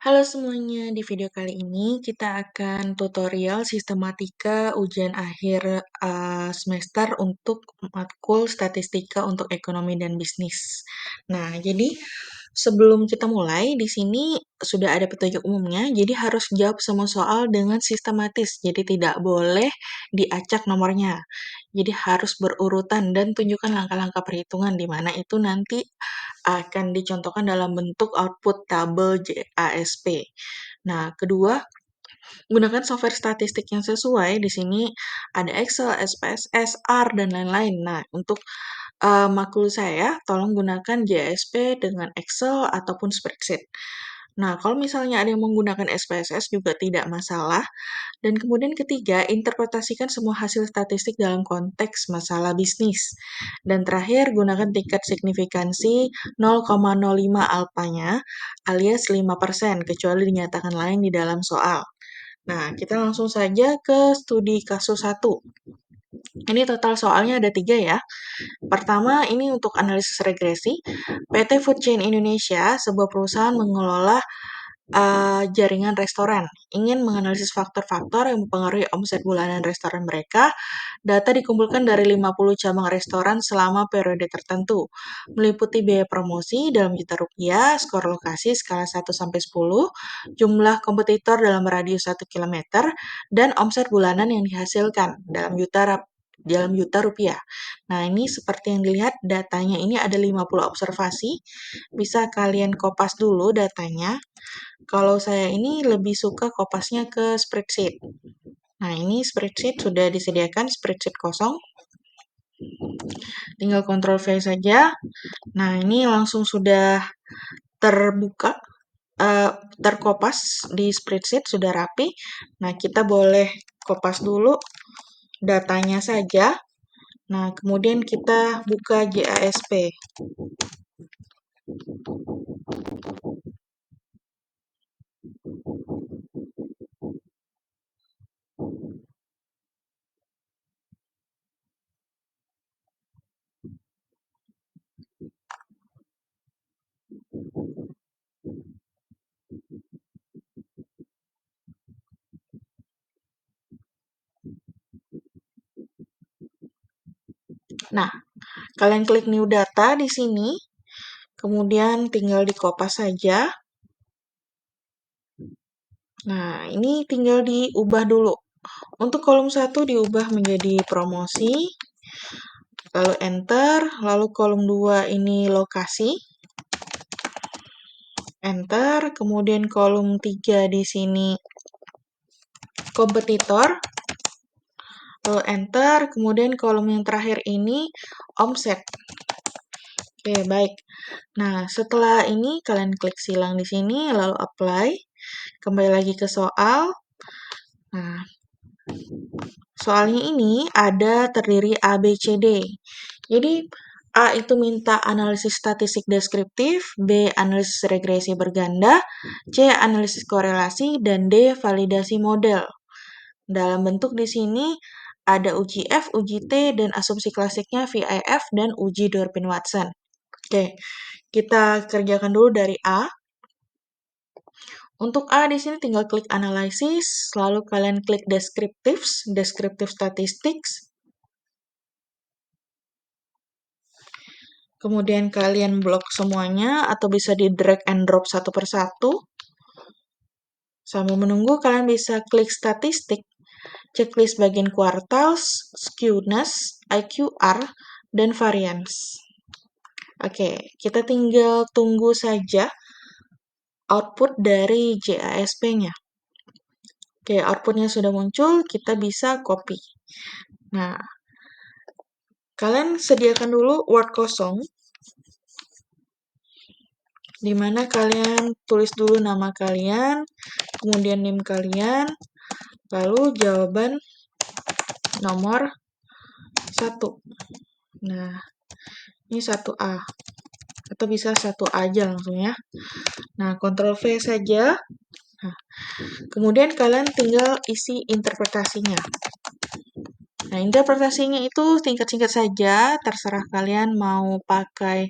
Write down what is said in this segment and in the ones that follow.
Halo semuanya, di video kali ini kita akan tutorial sistematika ujian akhir semester untuk matkul statistika untuk ekonomi dan bisnis. Nah, jadi sebelum kita mulai, di sini sudah ada petunjuk umumnya, jadi harus jawab semua soal dengan sistematis, jadi tidak boleh diacak nomornya. Jadi harus berurutan dan tunjukkan langkah-langkah perhitungan di mana itu nanti akan dicontohkan dalam bentuk output tabel JASP. Nah, kedua, gunakan software statistik yang sesuai. Di sini ada Excel, SPSS, R, dan lain-lain. Nah, untuk makul saya, tolong gunakan JASP dengan Excel ataupun spreadsheet. Nah, kalau misalnya ada yang menggunakan SPSS juga tidak masalah. Dan kemudian ketiga, interpretasikan semua hasil statistik dalam konteks masalah bisnis. Dan terakhir, gunakan tingkat signifikansi 0,05 alpanya alias 5%, kecuali dinyatakan lain di dalam soal. Nah, kita langsung saja ke studi kasus 1. Ini total soalnya ada 3 ya. Pertama, ini untuk analisis regresi. PT Food Chain Indonesia, sebuah perusahaan mengelola jaringan restoran, ingin menganalisis faktor-faktor yang mempengaruhi omset bulanan restoran mereka. Data dikumpulkan dari 50 cabang restoran selama periode tertentu, meliputi biaya promosi dalam juta rupiah, skor lokasi skala 1-10, jumlah kompetitor dalam radius 1 km, dan omset bulanan yang dihasilkan dalam juta rupiah. Nah, ini seperti yang dilihat datanya ini ada 50 observasi. Bisa kalian kopas dulu datanya. Kalau saya ini lebih suka kopasnya ke spreadsheet. Nah, ini spreadsheet sudah disediakan, spreadsheet kosong. Tinggal Ctrl V saja. Nah, ini langsung sudah terbuka, terkopas di spreadsheet, sudah rapi. Nah, kita boleh kopas dulu datanya saja. Nah, kemudian kita buka JASP. Nah, kalian klik new data di sini, kemudian tinggal dikopas saja. Nah, ini tinggal diubah dulu. Untuk kolom 1 diubah menjadi promosi, lalu enter, lalu kolom 2 ini lokasi, enter, kemudian kolom 3 di sini kompetitor, lalu enter, kemudian kolom yang terakhir ini omset. Oke, baik. Nah, setelah ini kalian klik silang di sini, lalu apply. Kembali lagi ke soal. Nah, soalnya ini ada terdiri A, B, C, D. Jadi, A itu minta analisis statistik deskriptif, B analisis regresi berganda, C analisis korelasi, dan D validasi model. Dalam bentuk di sini ada uji F, uji T, dan asumsi klasiknya VIF dan uji Durbin-Watson. Oke, kita kerjakan dulu dari A. Untuk A di sini tinggal klik Analysis, lalu kalian klik Descriptive Statistics. Kemudian kalian blok semuanya atau bisa di drag and drop satu persatu. Sambil menunggu kalian bisa klik Statistik, checklist bagian Quartals, Skewness, IQR, dan Variance. Oke, kita tinggal tunggu saja output dari JASP-nya. Oke, outputnya sudah muncul, kita bisa copy. Nah, kalian sediakan dulu Word kosong, di mana kalian tulis dulu nama kalian, kemudian NIM kalian, lalu jawaban nomor 1. Nah, ini 1A. Atau bisa 1A aja langsung ya. Nah, Ctrl V saja. Nah, kemudian kalian tinggal isi interpretasinya. Nah, interpretasinya itu singkat-singkat saja, terserah kalian mau pakai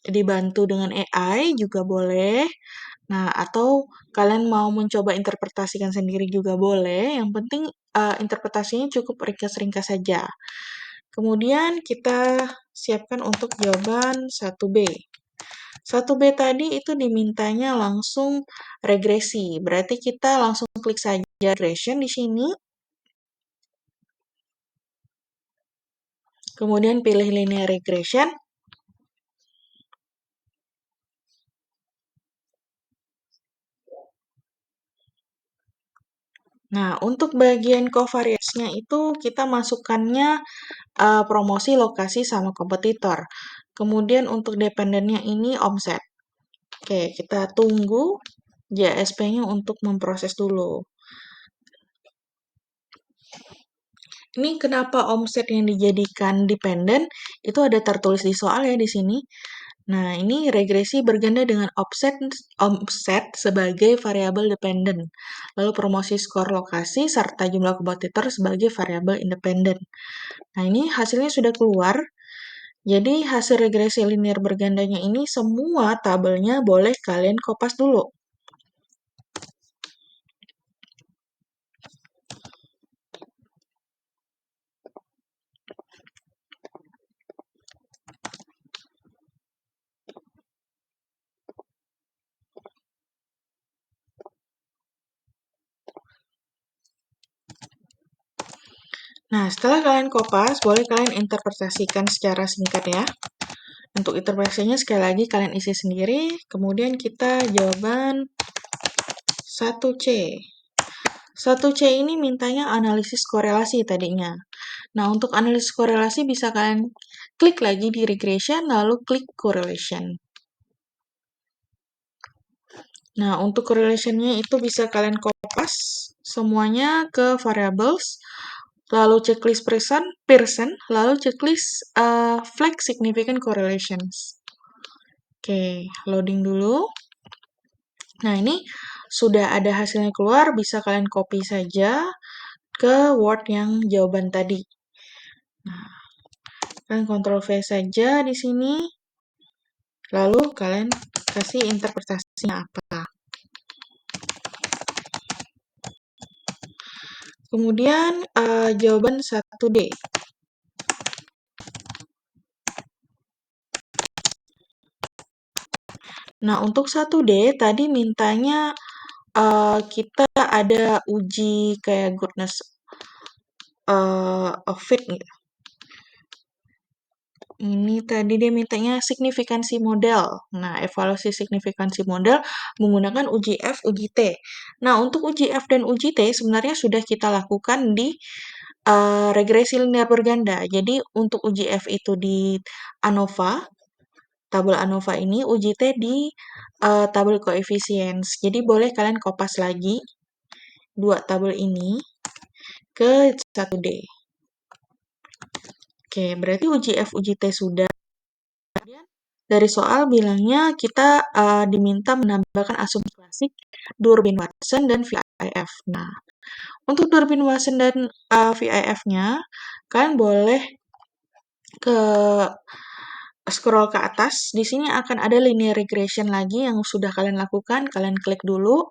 dibantu dengan AI juga boleh. Nah, atau kalian mau mencoba interpretasikan sendiri juga boleh, yang penting interpretasinya cukup ringkas-ringkas saja. Kemudian kita siapkan untuk jawaban 1B. 1B tadi itu dimintanya langsung regresi, berarti kita langsung klik saja regression di sini, kemudian pilih linear regression. Nah, untuk bagian covariance-nya itu kita masukkannya promosi, lokasi, sama kompetitor. Kemudian untuk dependennya ini omset. Oke, kita tunggu JSP-nya untuk memproses dulu. Ini kenapa omset yang dijadikan dependen itu ada tertulis di soal ya di sini. Nah, ini regresi berganda dengan omset sebagai variabel dependen. Lalu promosi skor lokasi serta jumlah kompetitor sebagai variabel independen. Nah, ini hasilnya sudah keluar. Jadi hasil regresi linear bergandanya ini semua tabelnya boleh kalian kopas dulu. Nah, setelah kalian kopas, boleh kalian interpretasikan secara singkat ya. Untuk interpretasinya sekali lagi kalian isi sendiri, kemudian kita jawaban 1C. 1C ini mintanya analisis korelasi tadinya. Nah, untuk analisis korelasi bisa kalian klik lagi di regression, lalu klik correlation. Nah, untuk correlation-nya itu bisa kalian kopas semuanya ke variables, lalu checklist Pearson, lalu checklist flag significant correlations. Oke, loading dulu. Nah, ini sudah ada hasilnya keluar, bisa kalian copy saja ke Word yang jawaban tadi. Nah, kalian Ctrl V saja di sini, lalu kalian kasih interpretasinya apa. Kemudian jawaban 1D. Nah, untuk 1D tadi mintanya kita ada uji kayak goodness of fit gitu. Ini tadi dia mintanya signifikansi model. Nah, evaluasi signifikansi model menggunakan uji F, uji T. Nah, untuk uji F dan uji T sebenarnya sudah kita lakukan di regresi linear berganda. Jadi, untuk uji F itu di ANOVA, tabel ANOVA ini, uji T di tabel coefficients. Jadi, boleh kalian kopas lagi dua tabel ini ke 1D. Oke, berarti uji F, uji T sudah. Kemudian dari soal bilangnya kita diminta menambahkan asumsi klasik Durbin-Watson dan VIF. Nah, untuk Durbin-Watson dan VIF-nya, kalian boleh ke scroll ke atas. Di sini akan ada linear regression lagi yang sudah kalian lakukan. Kalian klik dulu.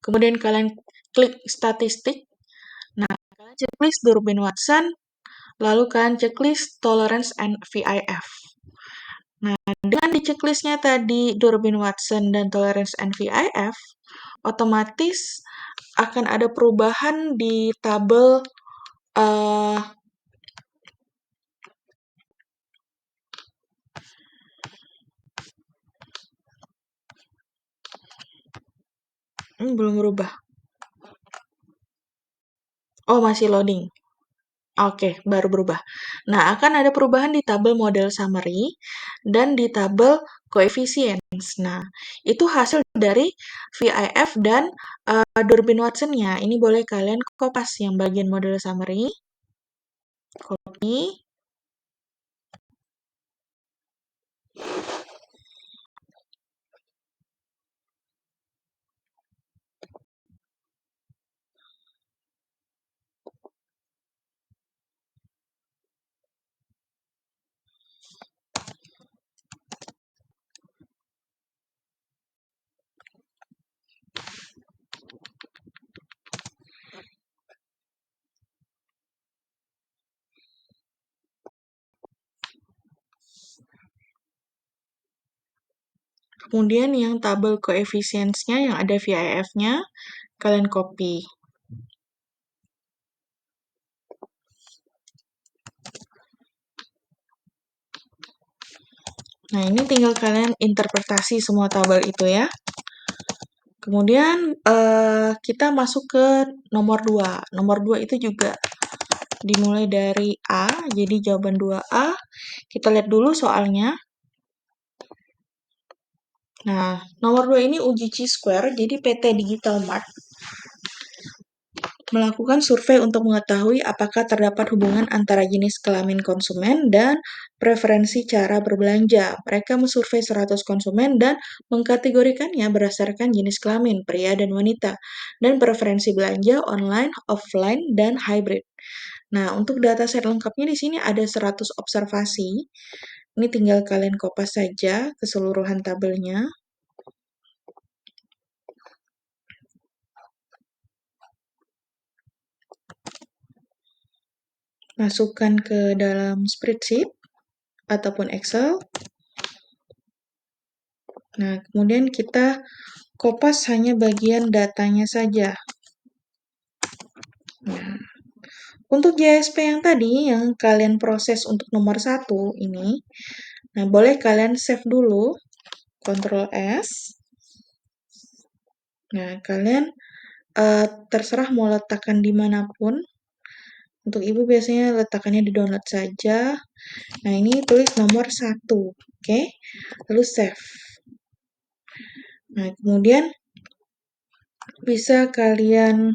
Kemudian kalian klik statistik. Nah, kalian checklist Durbin-Watson. Lalu kalian checklist tolerance and VIF. Nah, dengan di checklistnya tadi Durbin-Watson dan tolerance and VIF, otomatis akan ada perubahan di tabel ini belum berubah. Oh, masih loading. Oke, baru berubah. Nah, akan ada perubahan di tabel model summary dan di tabel coefficients. Nah, itu hasil dari VIF dan Durbin-Watson-nya. Ini boleh kalian kopas yang bagian model summary. Copy. Kemudian yang tabel koefisiennya yang ada VIF-nya, kalian copy. Nah, ini tinggal kalian interpretasi semua tabel itu ya. Kemudian kita masuk ke nomor 2. Nomor 2 itu juga dimulai dari A, jadi jawaban 2A. Kita lihat dulu soalnya. Nah, nomor 2 ini uji Chi-square, jadi PT Digital Mart melakukan survei untuk mengetahui apakah terdapat hubungan antara jenis kelamin konsumen dan preferensi cara berbelanja. Mereka mensurvei 100 konsumen dan mengkategorikannya berdasarkan jenis kelamin, pria dan wanita, dan preferensi belanja online, offline, dan hybrid. Nah, untuk dataset lengkapnya di sini ada 100 observasi. Ini tinggal kalian kopas saja keseluruhan tabelnya. Masukkan ke dalam spreadsheet ataupun Excel. Nah, kemudian kita kopas hanya bagian datanya saja. Nah, untuk JSP yang tadi, yang kalian proses untuk nomor 1 ini, nah boleh kalian save dulu, Ctrl S. Nah, kalian terserah mau letakkan dimanapun. Untuk ibu biasanya letakkannya di download saja. Nah, ini tulis nomor 1, oke? Lalu save. Nah, kemudian bisa kalian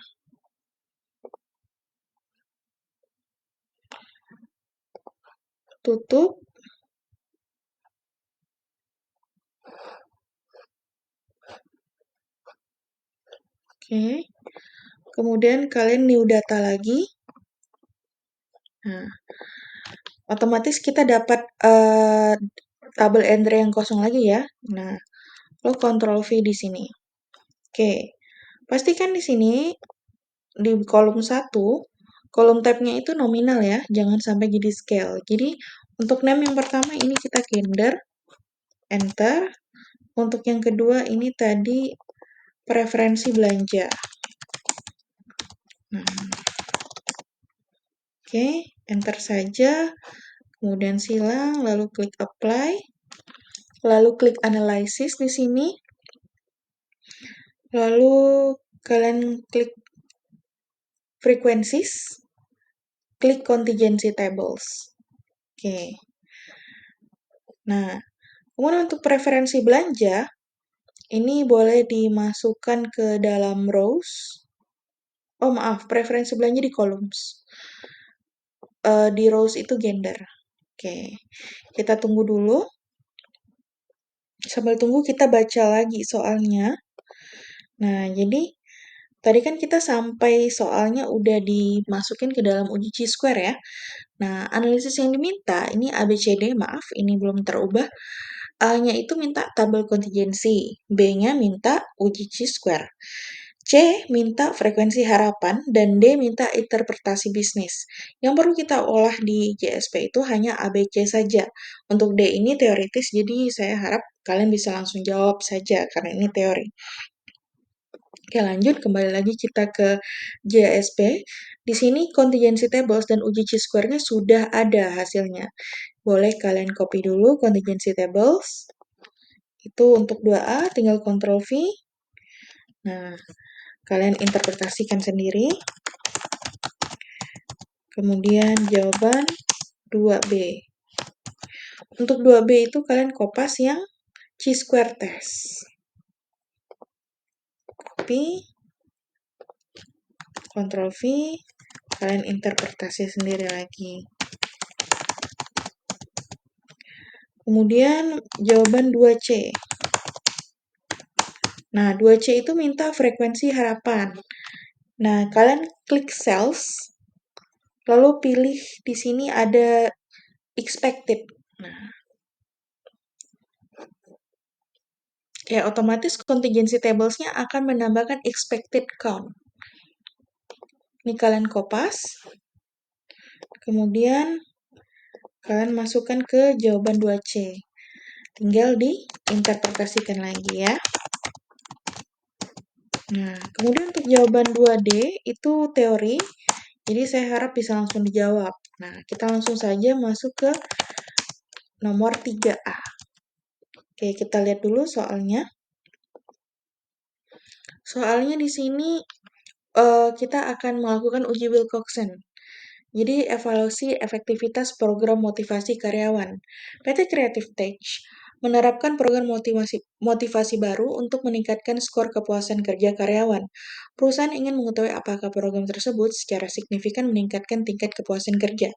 tutup. Oke. Kemudian kalian new data lagi. Nah, otomatis kita dapat tabel entry yang kosong lagi ya. Nah, lo Ctrl V di sini. Oke. Pastikan di sini di kolom 1, kolom tabnya itu nominal ya, jangan sampai jadi scale. Jadi untuk name yang pertama ini kita gender, enter. Untuk yang kedua ini tadi preferensi belanja. Nah, oke, enter saja. Kemudian silang, lalu klik apply. Lalu klik analysis di sini. Lalu kalian klik frequencies. Klik contingency tables. Oke. Nah, kemudian untuk preferensi belanja, ini boleh dimasukkan ke dalam rows. Oh maaf, preferensi belanja di columns. Di rows itu gender. Oke, kita tunggu dulu. Sambil tunggu kita baca lagi soalnya. Nah, jadi tadi kan kita sampai soalnya udah dimasukin ke dalam uji Chi-square ya. Nah, analisis yang diminta ini ABCD, maaf ini belum terubah. A-nya itu minta tabel kontingensi, B-nya minta uji Chi-square, C minta frekuensi harapan, dan D minta interpretasi bisnis. Yang perlu kita olah di JSP itu hanya ABC saja. Untuk D ini teoritis, jadi saya harap kalian bisa langsung jawab saja karena ini teori. Oke, lanjut kembali lagi kita ke JSP. Di sini contingency tables dan uji Chi-square-nya sudah ada hasilnya. Boleh kalian copy dulu contingency tables. Itu untuk 2A, tinggal Ctrl V. Nah, kalian interpretasikan sendiri. Kemudian jawaban 2B. Untuk 2B itu kalian kopas yang Chi-square test. Copy. Ctrl V. Kalian interpretasi sendiri lagi. Kemudian jawaban 2C. Nah, 2C itu minta frekuensi harapan. Nah, kalian klik cells, lalu pilih di sini ada expected. Nah, ya otomatis contingency tables-nya akan menambahkan expected count. Ini kalian kopas. Kemudian kalian masukkan ke jawaban 2C. Tinggal diinterpretasikan lagi ya. Nah, kemudian untuk jawaban 2D itu teori, jadi saya harap bisa langsung dijawab. Nah, kita langsung saja masuk ke nomor 3A. Oke, kita lihat dulu soalnya. Soalnya di sini kita akan melakukan uji Wilcoxon. Jadi evaluasi efektivitas program motivasi karyawan. PT Creative Tech menerapkan program motivasi baru untuk meningkatkan skor kepuasan kerja karyawan. Perusahaan ingin mengetahui apakah program tersebut secara signifikan meningkatkan tingkat kepuasan kerja.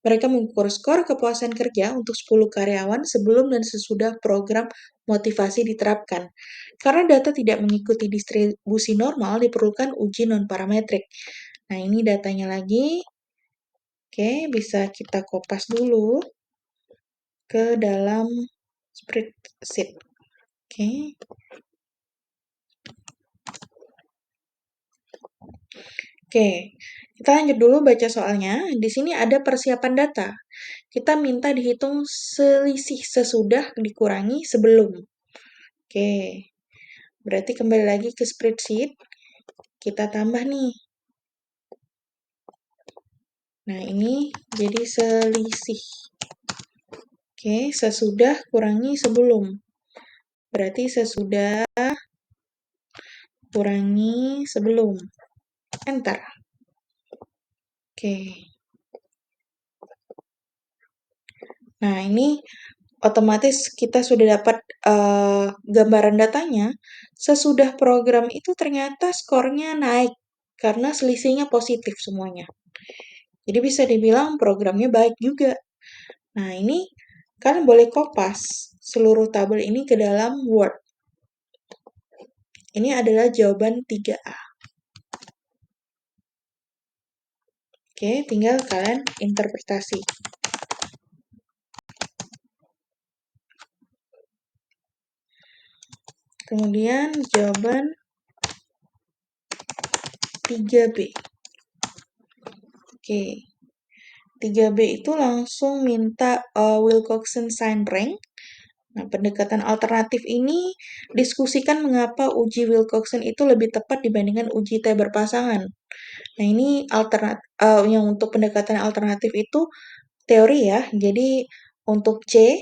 Mereka mengukur skor kepuasan kerja untuk 10 karyawan sebelum dan sesudah program motivasi diterapkan. Karena data tidak mengikuti distribusi normal, diperlukan uji non-parametrik. Nah, ini datanya lagi. Oke, bisa kita kopas dulu ke dalam spreadsheet. Oke. Oke, kita lanjut dulu baca soalnya. Di sini ada persiapan data. Kita minta dihitung selisih sesudah dikurangi sebelum. Oke, berarti kembali lagi ke spreadsheet. Kita tambah nih. Nah, ini jadi selisih. Oke, sesudah kurangi sebelum. Berarti sesudah kurangi sebelum. Enter. Oke. Nah, ini otomatis kita sudah dapat gambaran datanya. Sesudah program itu ternyata skornya naik karena selisihnya positif semuanya. Jadi bisa dibilang programnya baik juga. Nah, ini kalian boleh kopas seluruh tabel ini ke dalam Word. Ini adalah jawaban 3A. Oke, tinggal kalian interpretasi. Kemudian jawaban 3B. Oke. 3B itu langsung minta Wilcoxon sign rank. Nah, pendekatan alternatif ini diskusikan mengapa uji Wilcoxon itu lebih tepat dibandingkan uji T berpasangan. Nah, ini yang untuk pendekatan alternatif itu teori ya. Jadi untuk C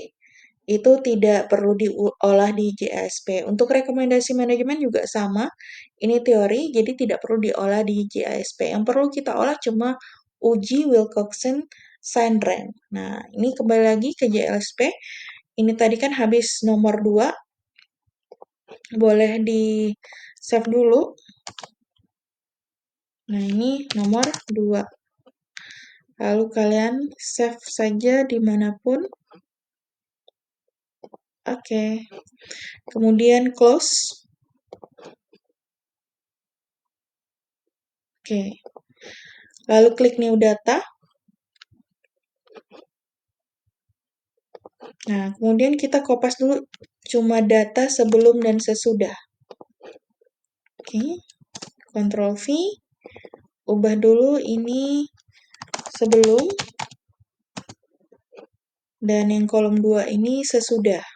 itu tidak perlu diolah di JASP. Untuk rekomendasi manajemen juga sama. Ini teori, jadi tidak perlu diolah di JASP. Yang perlu kita olah cuma uji Wilcoxon sign rank. Nah, ini kembali lagi ke JLSP. Ini tadi kan habis nomor 2. Boleh di save dulu. Nah, ini nomor 2. Lalu kalian save saja dimanapun. Oke. Kemudian close. Oke. Lalu klik new data. Nah, kemudian kita kopas dulu cuma data sebelum dan sesudah. Oke. Ctrl V. Ubah dulu ini sebelum. Dan yang kolom 2 ini sesudah.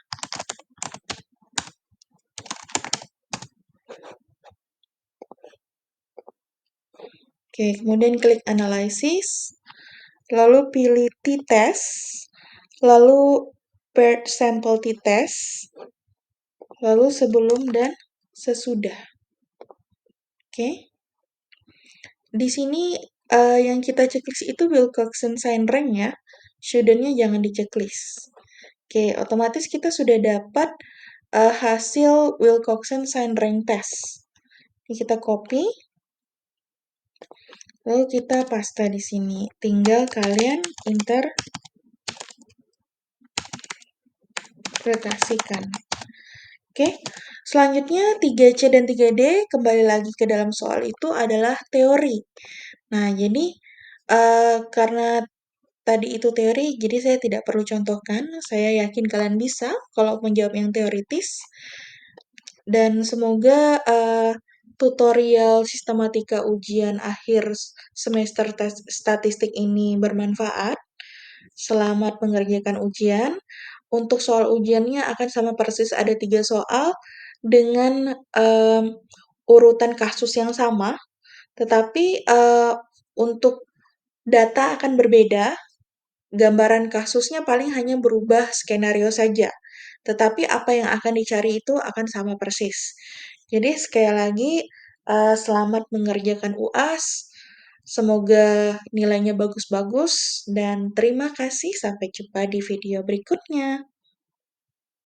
Oke, kemudian klik analysis. Lalu pilih t-test. Lalu paired sample t-test. Lalu sebelum dan sesudah. Oke. Di sini yang kita checklist itu Wilcoxon sign rank ya. Shouldn't-nya jangan di checklist. Oke, otomatis kita sudah dapat hasil Wilcoxon sign rank test. Ini kita copy. Lalu kita paste di sini. Tinggal kalian interpretasikan. Oke, selanjutnya 3C dan 3D kembali lagi ke dalam soal itu adalah teori. Nah, jadi karena tadi itu teori, jadi saya tidak perlu contohkan. Saya yakin kalian bisa kalau menjawab yang teoritis. Dan semoga tutorial sistematika ujian akhir semester statistik ini bermanfaat. Selamat mengerjakan ujian. untuk soal ujiannya akan sama persis, ada 3 soal dengan, urutan kasus yang sama, tetapi, untuk data akan berbeda, gambaran kasusnya paling hanya berubah skenario saja, tetapi apa yang akan dicari itu akan sama persis. Jadi sekali lagi, selamat mengerjakan UAS, semoga nilainya bagus-bagus, dan terima kasih, sampai jumpa di video berikutnya.